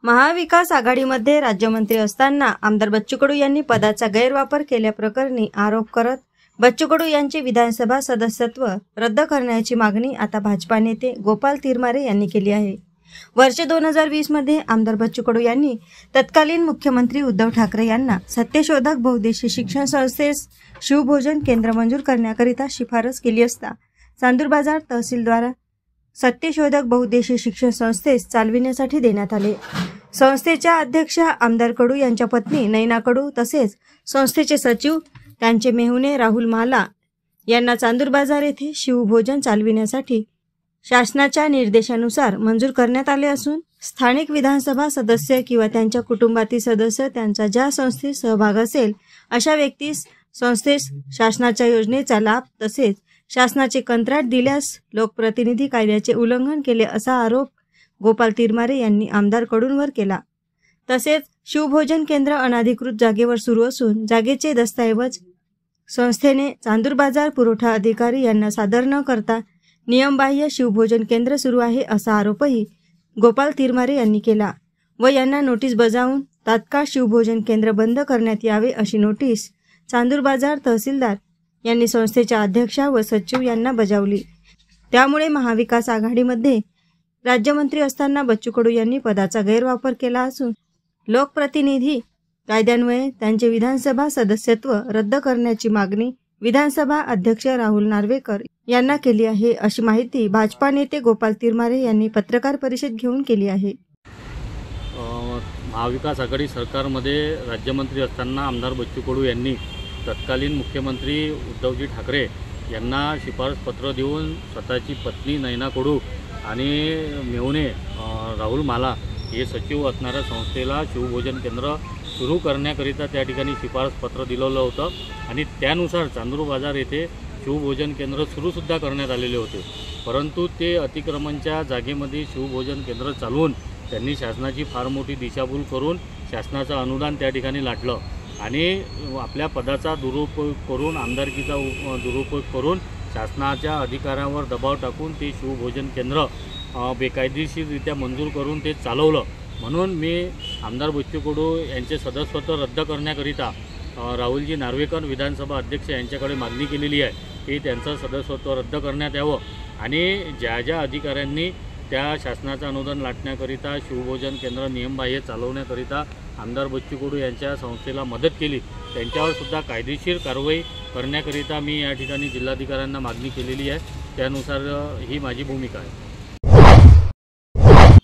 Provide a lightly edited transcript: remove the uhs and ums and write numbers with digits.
महाविकास आघाडीमध्ये राज्यमंत्री असताना आमदार बच्चू कडू यांनी पदाचा गैरवापर केल्याप्रकरणी आरोप करत बच्चू कडू यांचे विधानसभा सदस्यत्व रद्द करण्याची मागणी आता भाजपा नेते गोपाल तिरमारे यांनी केली आहे। वर्ष 2020 मध्ये आमदार बच्चू कडू यांनी तत्कालीन मुख्यमंत्री उद्धव ठाकरे यांना सत्यशोधक बहुउद्देशीय शिक्षण संस्थेस शिवभोजन केंद्र मंजूर करण्याकरिता शिफारस केली असता चांदूर बाजार तहसीलद्वारा सत्यशोधक बहुउद्देशीय शिक्षण संस्थेस चालविण्यासाठी देण्यात आले। संस्थेच्या अध्यक्षा आमदार कडू यांच्या पत्नी नैना कडू तसेच संस्थेचे सचिव त्यांचे मेहुणे राहुल माला यांना चांदूर बाजार येथे शिवभोजन चालविण्यासाठी शासनाच्या निर्देशानुसार मंजूर करण्यात आले असून स्थानिक विधानसभा सदस्य किंवा त्यांच्या कुटुंबातील सदस्य त्यांचा ज्या संस्थेत सहभाग असेल अशा व्यक्तीस संस्थेस शासनाच्या योजनेचा लाभ तसेच शासनाचे कंत्राट दिल्यास लोकप्रतिनिधी कायद्याचे उल्लंघन केले असा आरोप गोपाल तिरमारे यांनी आमदार कडूंवर केला। तसेच शिवभोजन केंद्र अनधिकृत जागेवर सुरू असून जागेचे दस्तऐवज संस्थेने चांदूर बाजार पुरवठा अधिकारी यांना सादर न करता नियमबाह्य शिवभोजन केंद्र सुरू आहे असा आरोपही गोपाल तिरमारे यांनी केला व यांना नोटीस बजावून तात्काळ शिवभोजन केंद्र बंद करण्यात यावे अशी नोटीस चांदूर बाजार तहसीलदार यांनी संस्थेच्या अध्यक्षा व सचिव यांना बजावली। त्यामुळे महाविकास आघाडीमध्ये राज्यमंत्री असताना बच्चू कडू यांनी पदाचा गैरवापर केला असून लोकप्रतिनिधी कायद्यान्वये त्यांचे विधानसभा सदस्यत्व रद्द करण्याची मागणी विधानसभा अध्यक्ष राहुल नार्वेकर यांना केली आहे अशी माहिती भाजपा नेते गोपाल तिरमारे यांनी पत्रकार परिषद घेऊन केली आहे। महाविकास आघाडी सरकारमध्ये राज्यमंत्री असताना आमदार बच्चू कडू यांनी तत्कालीन मुख्यमंत्री उद्धवजी ठाकरे यांना शिफारस पत्र देऊन स्वतःची पत्नी नैना कडू आणि मेहुणे राहुल माला हे सचिव असणाऱ्या संस्थेला शिवभोजन केंद्र सुरू करण्याकरिता त्या ठिकाणी शिफारस पत्र दिलेलं होतं आणि त्यानुसार चांदूर बाजार येथे शिवभोजन केंद्र सुरूसुद्धा करण्यात आलेले होते। परंतु ते अतिक्रमणच्या जागेमध्ये शिवभोजन केंद्र चालवून त्यांनी शासनाची फार मोठी दिशाभूल करून शासनाचं अनुदान त्या ठिकाणी लाटलं आणि आपल्या पदाचा दुरुपयोग करून आमदारकीचा दुरुपयोग करून शासनाच्या अधिकाऱ्यांवर दबाव टाकून ते शिवभोजन केंद्र बेकायदेशीररित्या मंजूर करून ते चालवलं। म्हणून मी आमदार बच्चू कडू यांचे सदस्यत्व रद्द करण्याकरिता राहुलजी नार्वेकर विधानसभा अध्यक्ष यांच्याकडे मागणी केलेली आहे की त्यांचं सदस्यत्व रद्द करण्यात यावं आणि ज्या ज्या अधिकाऱ्यांनी त्या शासनाचं अनुदान लाटण्याकरिता शिवभोजन केंद्र नियमबाह्य चालवण्याकरिता आमदार बच्चू कडू यांच्या संस्थेला मदत केली त्यांच्यावर सुद्धा कायदेशीर कारवाई करण्याकरिता मी या ठिकाणी जिल्हाधिकाऱ्यांना मागणी केलेली आहे। त्यानुसार ही माझी भूमिका आहे।